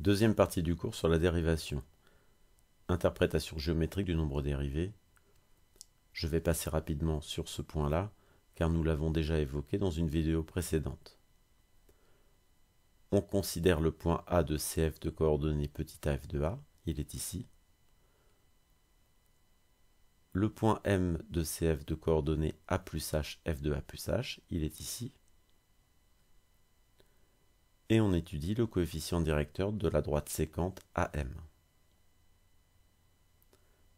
Deuxième partie du cours sur la dérivation. Interprétation géométrique du nombre dérivé. Je vais passer rapidement sur ce point-là, car nous l'avons déjà évoqué dans une vidéo précédente. On considère le point A de CF de coordonnées petit a f de A, il est ici. Le point M de CF de coordonnées A plus H, F de A plus H, il est ici. Et on étudie le coefficient directeur de la droite sécante AM.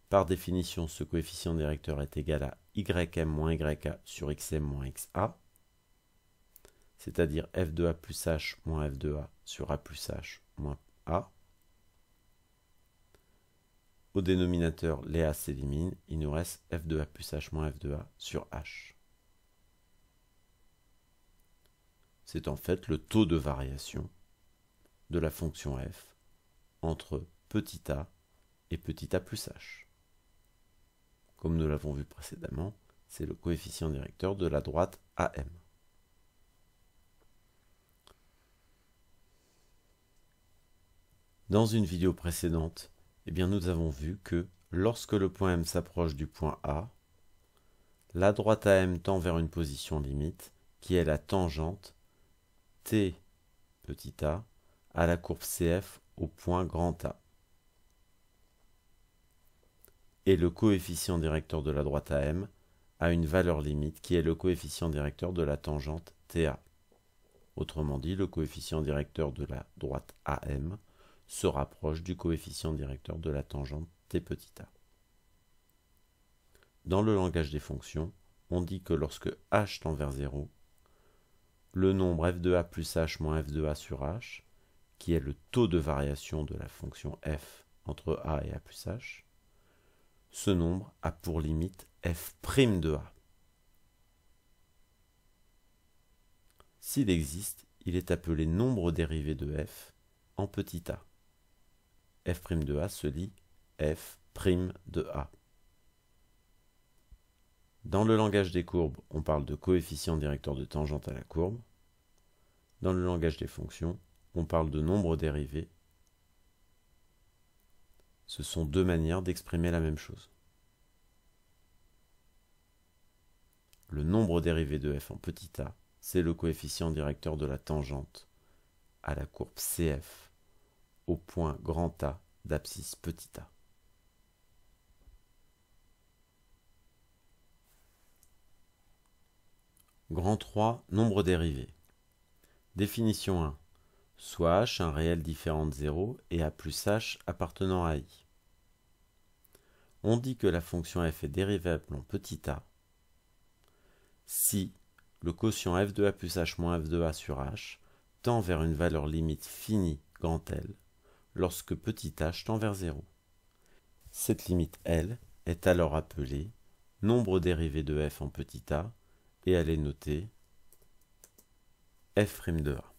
Par définition, ce coefficient directeur est égal à ym moins ya sur xm moins xa, c'est-à-dire f de a plus h moins f de a sur a plus h moins a. Au dénominateur, les a s'éliminent, il nous reste f de a plus h moins f de a sur h. C'est en fait le taux de variation de la fonction f entre petit a et petit a plus h. Comme nous l'avons vu précédemment, c'est le coefficient directeur de la droite AM. Dans une vidéo précédente, nous avons vu que lorsque le point M s'approche du point A, la droite AM tend vers une position limite qui est la tangente T petit a à la courbe CF au point grand A. Et le coefficient directeur de la droite AM a une valeur limite qui est le coefficient directeur de la tangente TA. Autrement dit, le coefficient directeur de la droite AM se rapproche du coefficient directeur de la tangente T petit a. Dans le langage des fonctions, on dit que lorsque h tend vers 0, le nombre f de a plus h moins f de a sur h, qui est le taux de variation de la fonction f entre a et a plus h, ce nombre a pour limite f' de a. S'il existe, il est appelé nombre dérivé de f en petit a. f' de a se lit f' de a. Dans le langage des courbes, on parle de coefficient directeur de tangente à la courbe. Dans le langage des fonctions, on parle de nombre dérivé. Ce sont deux manières d'exprimer la même chose. Le nombre dérivé de f en petit a, c'est le coefficient directeur de la tangente à la courbe CF au point grand A d'abscisse petit a. Grand 3, nombre dérivé. Définition 1. Soit h un réel différent de 0 et a plus h appartenant à i. On dit que la fonction f est dérivable en petit a si le quotient f de a plus h moins f de a sur h tend vers une valeur limite finie grand L lorsque petit h tend vers 0. Cette limite L est alors appelée nombre dérivé de f en petit a et elle est notée f' de a.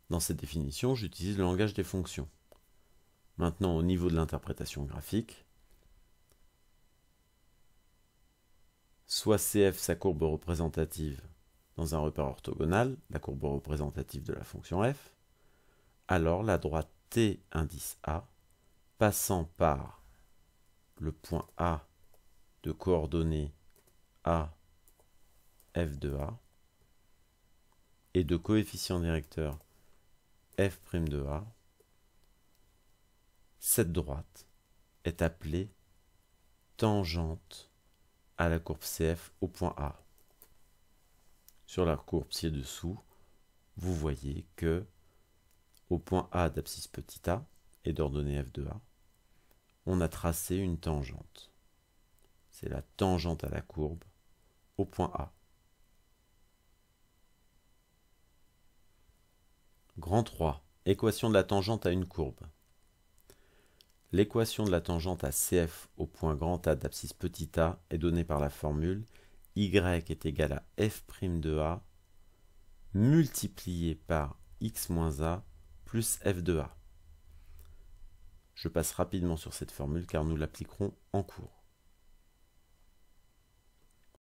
Dans cette définition, j'utilise le langage des fonctions. Maintenant, au niveau de l'interprétation graphique, soit CF sa courbe représentative dans un repère orthogonal, la courbe représentative de la fonction f, alors la droite T indice A, passant par le point A de coordonnées A, f de A, et de coefficient directeur f' de A, cette droite est appelée tangente à la courbe CF au point A. Sur la courbe ci-dessous, vous voyez que au point A d'abscisse petit a et d'ordonnée f de A, on a tracé une tangente. C'est la tangente à la courbe au point A. Grand 3. Équation de la tangente à une courbe. L'équation de la tangente à CF au point grand A d'abscisse petit a est donnée par la formule y est égal à f' de a multiplié par x moins a plus f de a. Je passe rapidement sur cette formule car nous l'appliquerons en cours.